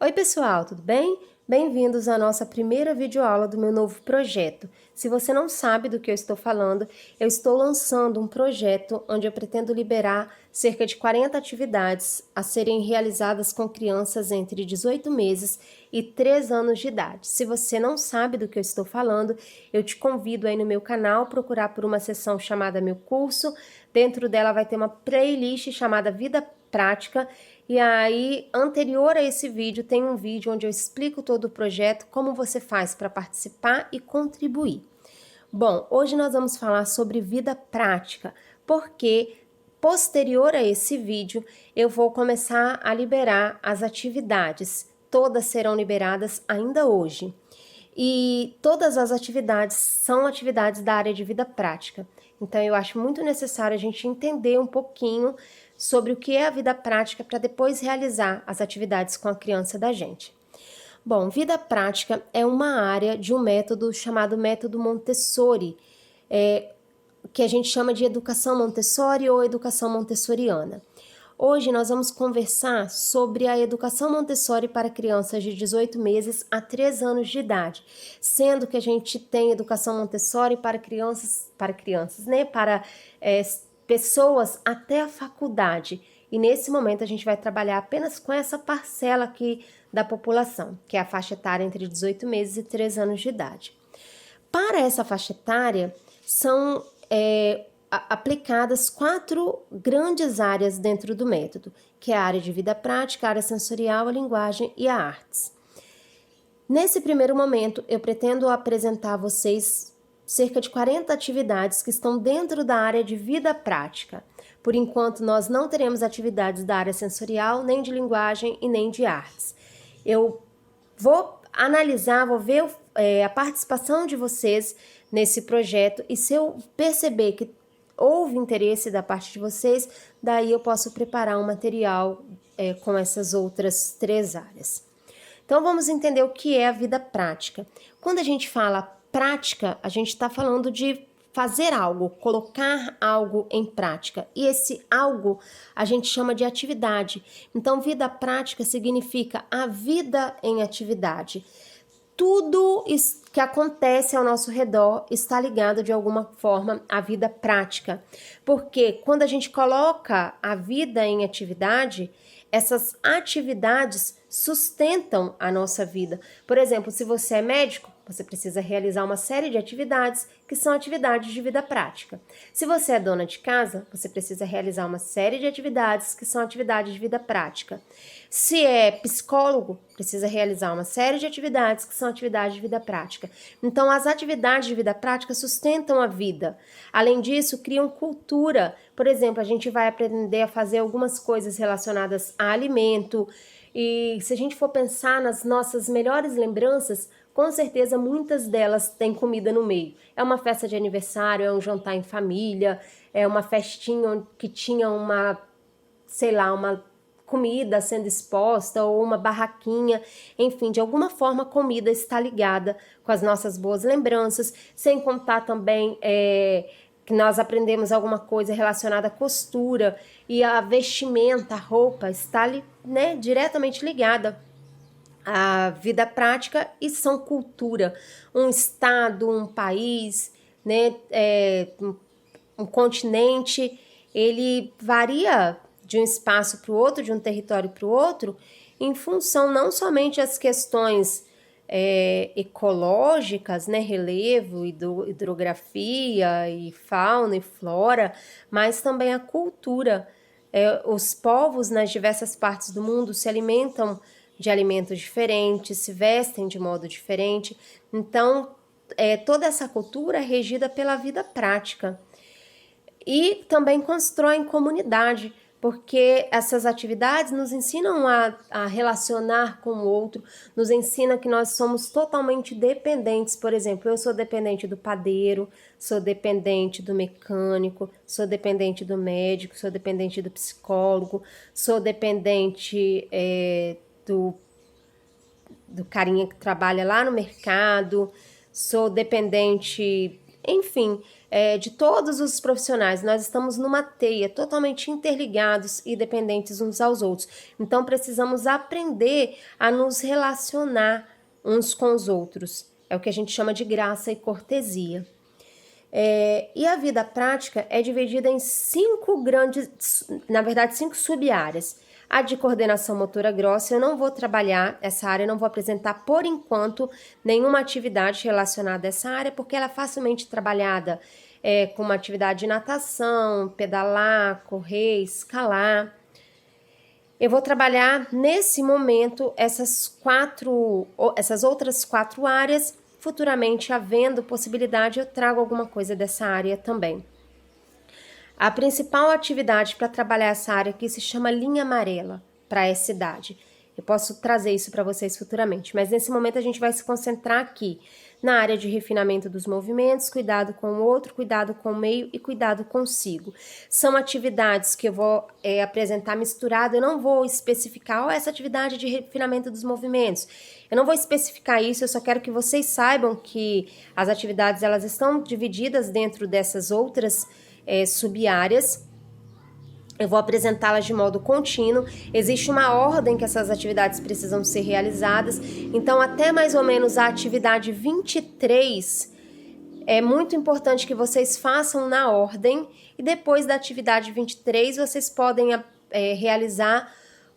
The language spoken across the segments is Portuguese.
Oi pessoal, tudo bem? Bem-vindos à nossa primeira videoaula do meu novo projeto. Se você não sabe do que eu estou falando, eu estou lançando um projeto onde eu pretendo liberar cerca de 40 atividades a serem realizadas com crianças entre 18 meses e 3 anos de idade. Se você não sabe do que eu estou falando, eu te convido aí no meu canal procurar por uma seção chamada Meu Curso. Dentro dela vai ter uma playlist chamada Vida Prática. E aí, anterior a esse vídeo, tem um vídeo onde eu explico todo o projeto, como você faz para participar e contribuir. Bom, hoje nós vamos falar sobre vida prática, porque posterior a esse vídeo, eu vou começar a liberar as atividades. Todas serão liberadas ainda hoje. E todas as atividades são atividades da área de vida prática. Então, eu acho muito necessário a gente entender um pouquinho sobre o que é a vida prática para depois realizar as atividades com a criança da gente. Bom, vida prática é uma área de um método chamado método Montessori, que a gente chama de educação Montessori ou educação montessoriana. Hoje nós vamos conversar sobre a educação Montessori para crianças de 18 meses a 3 anos de idade, sendo que a gente tem educação Montessori para crianças, né, para pessoas até a faculdade. E nesse momento a gente vai trabalhar apenas com essa parcela aqui da população, que é a faixa etária entre 18 meses e 3 anos de idade. Para essa faixa etária, são aplicadas 4 grandes áreas dentro do método, que é a área de vida prática, a área sensorial, a linguagem e a artes. Nesse primeiro momento, eu pretendo apresentar a vocês cerca de 40 atividades que estão dentro da área de vida prática. Por enquanto, nós não teremos atividades da área sensorial, nem de linguagem e nem de artes. Eu vou analisar, vou ver a participação de vocês nesse projeto e se eu perceber que houve interesse da parte de vocês, daí eu posso preparar um material com essas outras 3 áreas. Então vamos entender o que é a vida prática. Quando a gente fala prática, a gente está falando de fazer algo, colocar algo em prática. E esse algo a gente chama de atividade. Então, vida prática significa a vida em atividade. Tudo que acontece ao nosso redor está ligado de alguma forma à vida prática. Porque quando a gente coloca a vida em atividade, essas atividades sustentam a nossa vida. Por exemplo, se você é médico, você precisa realizar uma série de atividades que são atividades de vida prática. Se você é dona de casa, você precisa realizar uma série de atividades que são atividades de vida prática. Se é psicólogo, precisa realizar uma série de atividades que são atividades de vida prática. Então, as atividades de vida prática sustentam a vida. Além disso, criam cultura. Por exemplo, a gente vai aprender a fazer algumas coisas relacionadas a alimento. E se a gente for pensar nas nossas melhores lembranças, com certeza muitas delas têm comida no meio. É uma festa de aniversário, é um jantar em família, é uma festinha que tinha uma, sei lá, uma comida sendo exposta ou uma barraquinha, enfim, de alguma forma a comida está ligada com as nossas boas lembranças, sem contar também que nós aprendemos alguma coisa relacionada à costura e a vestimenta, a roupa está diretamente ligada à vida prática e são cultura, um estado, um país, né, um continente, ele varia de um espaço para o outro, de um território para o outro, em função não somente das questões ecológicas, né, relevo, hidrografia e fauna e flora, mas também a cultura. Os povos nas diversas partes do mundo se alimentam de alimentos diferentes, se vestem de modo diferente. Então, toda essa cultura é regida pela vida prática. E também constroem comunidade, porque essas atividades nos ensinam a relacionar com o outro, nos ensina que nós somos totalmente dependentes. Por exemplo, eu sou dependente do padeiro, sou dependente do mecânico, sou dependente do médico, sou dependente do psicólogo, sou dependente do carinha que trabalha lá no mercado, sou dependente, enfim, de todos os profissionais. Nós estamos numa teia totalmente interligados e dependentes uns aos outros. Então, precisamos aprender a nos relacionar uns com os outros. É o que a gente chama de graça e cortesia. E a vida prática é dividida em 5 sub-áreas. A de coordenação motora grossa, eu não vou trabalhar essa área, não vou apresentar por enquanto nenhuma atividade relacionada a essa área, porque ela é facilmente trabalhada com uma atividade de natação, pedalar, correr, escalar. Eu vou trabalhar nesse momento essas outras 4 áreas. Futuramente, havendo possibilidade, eu trago alguma coisa dessa área também. A principal atividade para trabalhar essa área aqui se chama linha amarela para essa idade. Eu posso trazer isso para vocês futuramente, mas nesse momento a gente vai se concentrar aqui na área de refinamento dos movimentos, cuidado com o outro, cuidado com o meio e cuidado consigo. São atividades que eu vou apresentar misturado, eu não vou especificar essa atividade de refinamento dos movimentos. Eu não vou especificar isso, eu só quero que vocês saibam que as atividades elas estão divididas dentro dessas outras sub-áreas. Eu vou apresentá-las de modo contínuo. Existe uma ordem que essas atividades precisam ser realizadas. Então, até mais ou menos a atividade 23, é muito importante que vocês façam na ordem. E depois da atividade 23, vocês podem realizar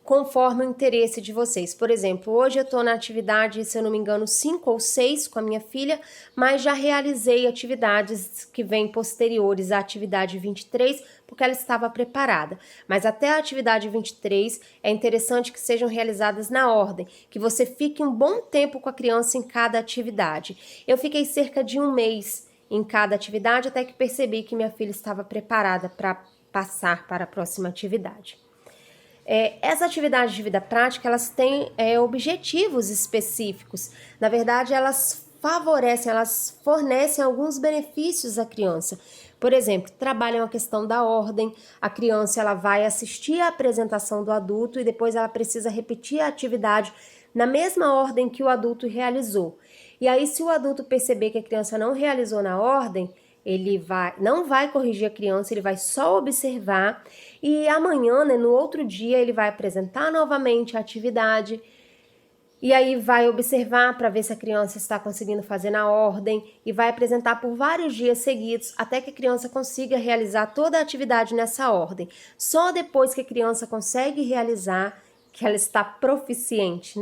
conforme o interesse de vocês. Por exemplo, hoje eu estou na atividade, se eu não me engano, 5 ou 6 com a minha filha, mas já realizei atividades que vêm posteriores à atividade 23, porque ela estava preparada. Mas até a atividade 23 é interessante que sejam realizadas na ordem, que você fique um bom tempo com a criança em cada atividade. Eu fiquei cerca de 1 mês em cada atividade, até que percebi que minha filha estava preparada para passar para a próxima atividade. Essa atividade de vida prática, elas têm objetivos específicos. Na verdade, elas favorecem, elas fornecem alguns benefícios à criança. Por exemplo, trabalham a questão da ordem. A criança ela vai assistir à apresentação do adulto e depois ela precisa repetir a atividade na mesma ordem que o adulto realizou. E aí, se o adulto perceber que a criança não realizou na ordem, ele não vai corrigir a criança, ele vai só observar e amanhã, no outro dia, ele vai apresentar novamente a atividade e aí vai observar para ver se a criança está conseguindo fazer na ordem e vai apresentar por vários dias seguidos até que a criança consiga realizar toda a atividade nessa ordem. Só depois que a criança consegue realizar, que ela está proficiente,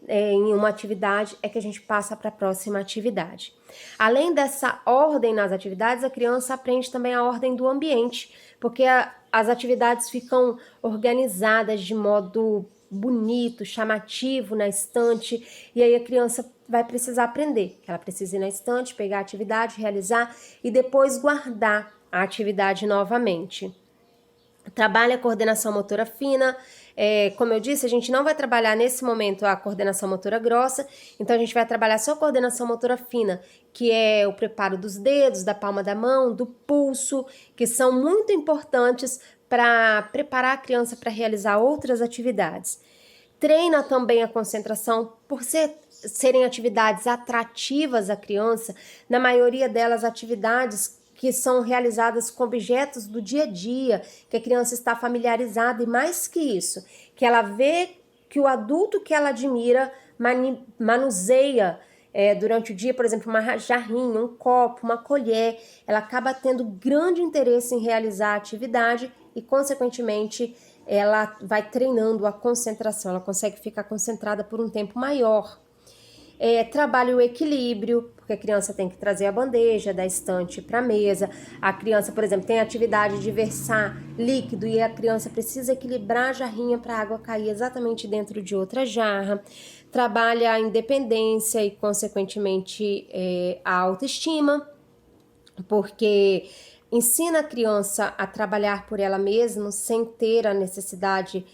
em uma atividade, é que a gente passa para a próxima atividade. Além dessa ordem nas atividades, a criança aprende também a ordem do ambiente, porque as atividades ficam organizadas de modo bonito, chamativo na estante, e aí a criança vai precisar aprender, que ela precisa ir na estante, pegar a atividade, realizar e depois guardar a atividade novamente. Trabalha a coordenação motora fina. Como eu disse, a gente não vai trabalhar nesse momento a coordenação motora grossa, então a gente vai trabalhar só a coordenação motora fina, que é o preparo dos dedos, da palma da mão, do pulso, que são muito importantes para preparar a criança para realizar outras atividades. Treina também a concentração, por serem atividades atrativas à criança, na maioria delas atividades que são realizadas com objetos do dia a dia, que a criança está familiarizada, e mais que isso, que ela vê que o adulto que ela admira manuseia durante o dia, por exemplo, uma jarrinha, um copo, uma colher, ela acaba tendo grande interesse em realizar a atividade e, consequentemente, ela vai treinando a concentração, ela consegue ficar concentrada por um tempo maior. Trabalha o equilíbrio, porque a criança tem que trazer a bandeja da estante para a mesa. A criança, por exemplo, tem a atividade de versar líquido e a criança precisa equilibrar a jarrinha para a água cair exatamente dentro de outra jarra. Trabalha a independência e, consequentemente, a autoestima, porque ensina a criança a trabalhar por ela mesma sem ter a necessidade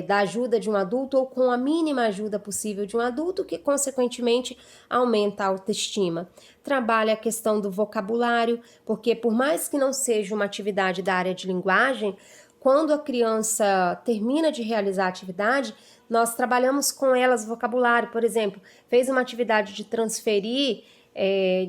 da ajuda de um adulto ou com a mínima ajuda possível de um adulto, que consequentemente aumenta a autoestima. Trabalha a questão do vocabulário, porque por mais que não seja uma atividade da área de linguagem, quando a criança termina de realizar a atividade, nós trabalhamos com elas vocabulário. Por exemplo, fez uma atividade de transferir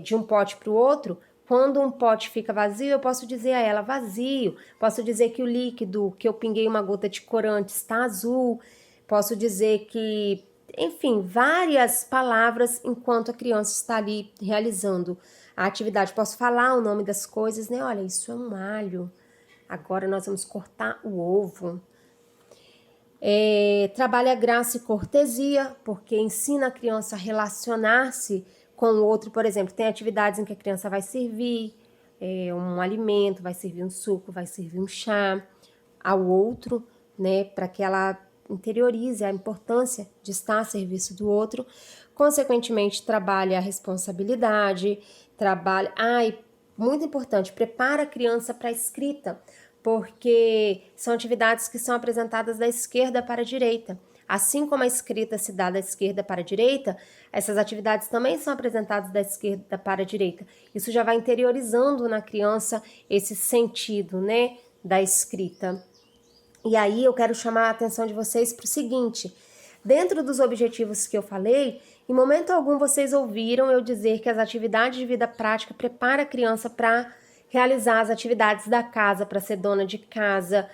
de um pote para o outro, quando um pote fica vazio, eu posso dizer a ela vazio, posso dizer que o líquido, que eu pinguei uma gota de corante está azul, posso dizer que, enfim, várias palavras enquanto a criança está ali realizando a atividade. Posso falar o nome das coisas, né? Olha, isso é um alho, agora nós vamos cortar o ovo. Trabalha graça e cortesia, porque ensina a criança a relacionar-se com o outro. Por exemplo, tem atividades em que a criança vai servir um alimento, vai servir um suco, vai servir um chá ao outro, né, para que ela interiorize a importância de estar a serviço do outro. Consequentemente, trabalha a responsabilidade, muito importante, prepara a criança para a escrita, porque são atividades que são apresentadas da esquerda para a direita. Assim como a escrita se dá da esquerda para a direita, essas atividades também são apresentadas da esquerda para a direita. Isso já vai interiorizando na criança esse sentido, né, da escrita. E aí eu quero chamar a atenção de vocês para o seguinte: dentro dos objetivos que eu falei, em momento algum vocês ouviram eu dizer que as atividades de vida prática preparam a criança para realizar as atividades da casa, para ser dona de casa,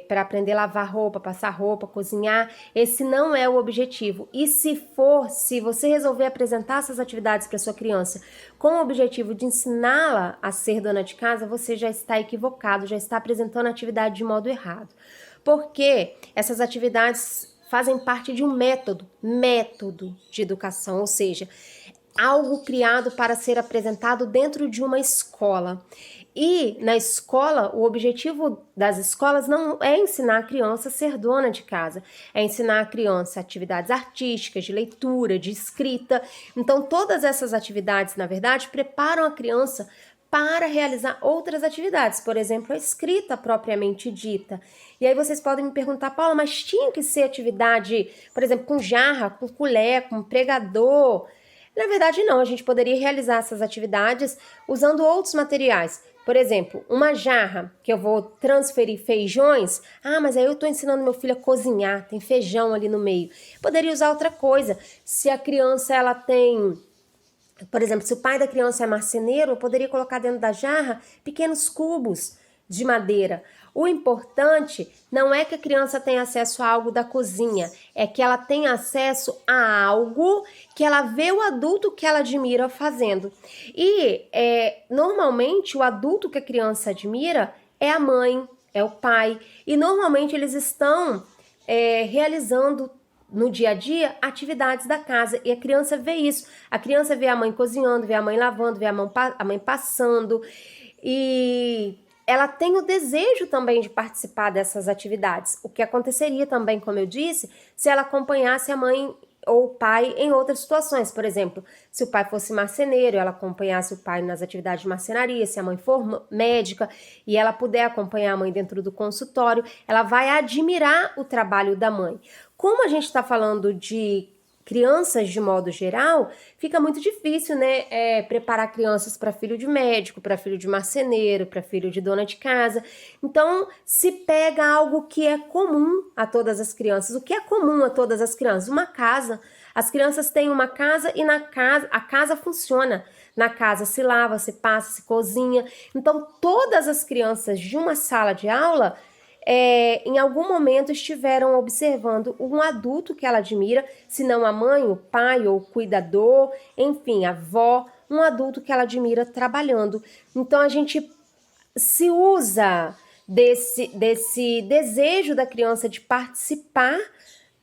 para aprender a lavar roupa, passar roupa, cozinhar. Esse não é o objetivo. E se você resolver apresentar essas atividades para sua criança com o objetivo de ensiná-la a ser dona de casa, você já está equivocado, já está apresentando a atividade de modo errado. Porque essas atividades fazem parte de um método de educação, ou seja, algo criado para ser apresentado dentro de uma escola. E na escola, o objetivo das escolas não é ensinar a criança a ser dona de casa, é ensinar a criança atividades artísticas, de leitura, de escrita. Então, todas essas atividades, na verdade, preparam a criança para realizar outras atividades, por exemplo, a escrita propriamente dita. E aí vocês podem me perguntar, Paula, mas tinha que ser atividade, por exemplo, com jarra, com colher, com pregador? Na verdade, não. A gente poderia realizar essas atividades usando outros materiais. Por exemplo, uma jarra que eu vou transferir feijões. Ah, mas aí eu estou ensinando meu filho a cozinhar, tem feijão ali no meio. Poderia usar outra coisa. Se a criança ela tem... Por exemplo, se o pai da criança é marceneiro, eu poderia colocar dentro da jarra pequenos cubos de madeira. O importante não é que a criança tenha acesso a algo da cozinha, é que ela tenha acesso a algo que ela vê o adulto que ela admira fazendo. E normalmente o adulto que a criança admira é a mãe, é o pai, e normalmente eles estão realizando no dia a dia atividades da casa, e a criança vê isso. A criança vê a mãe cozinhando, vê a mãe lavando, vê a mãe passando, e ela tem o desejo também de participar dessas atividades. O que aconteceria também, como eu disse, se ela acompanhasse a mãe ou o pai em outras situações. Por exemplo, se o pai fosse marceneiro, ela acompanhasse o pai nas atividades de marcenaria. Se a mãe for médica e ela puder acompanhar a mãe dentro do consultório, ela vai admirar o trabalho da mãe. Como a gente está falando de crianças de modo geral, fica muito difícil, né, preparar crianças para filho de médico, para filho de marceneiro, para filho de dona de casa. Então, se pega algo que é comum a todas as crianças. O que é comum a todas as crianças? Uma casa. As crianças têm uma casa e na casa, a casa funciona. Na casa se lava, se passa, se cozinha. Então, todas as crianças de uma sala de aula em algum momento estiveram observando um adulto que ela admira, se não a mãe, o pai ou o cuidador, enfim, a avó, um adulto que ela admira trabalhando. Então a gente se usa desse desejo da criança de participar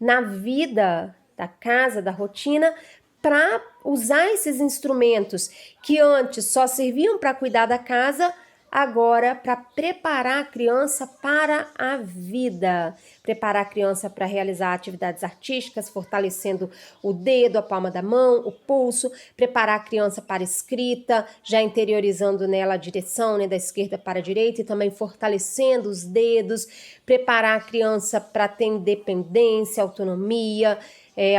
na vida da casa, da rotina, para usar esses instrumentos que antes só serviam para cuidar da casa, agora para preparar a criança para a vida, preparar a criança para realizar atividades artísticas, fortalecendo o dedo, a palma da mão, o pulso, preparar a criança para a escrita, já interiorizando nela a direção, né, da esquerda para a direita, e também fortalecendo os dedos, preparar a criança para ter independência, autonomia,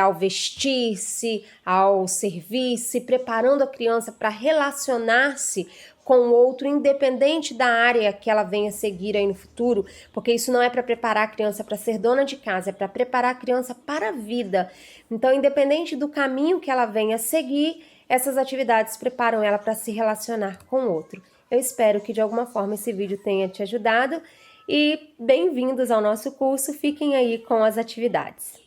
ao vestir-se, ao servir-se, preparando a criança para relacionar-se com o outro, independente da área que ela venha seguir aí no futuro, porque isso não é para preparar a criança para ser dona de casa, é para preparar a criança para a vida. Então, independente do caminho que ela venha seguir, essas atividades preparam ela para se relacionar com o outro. Eu espero que de alguma forma esse vídeo tenha te ajudado e bem-vindos ao nosso curso. Fiquem aí com as atividades.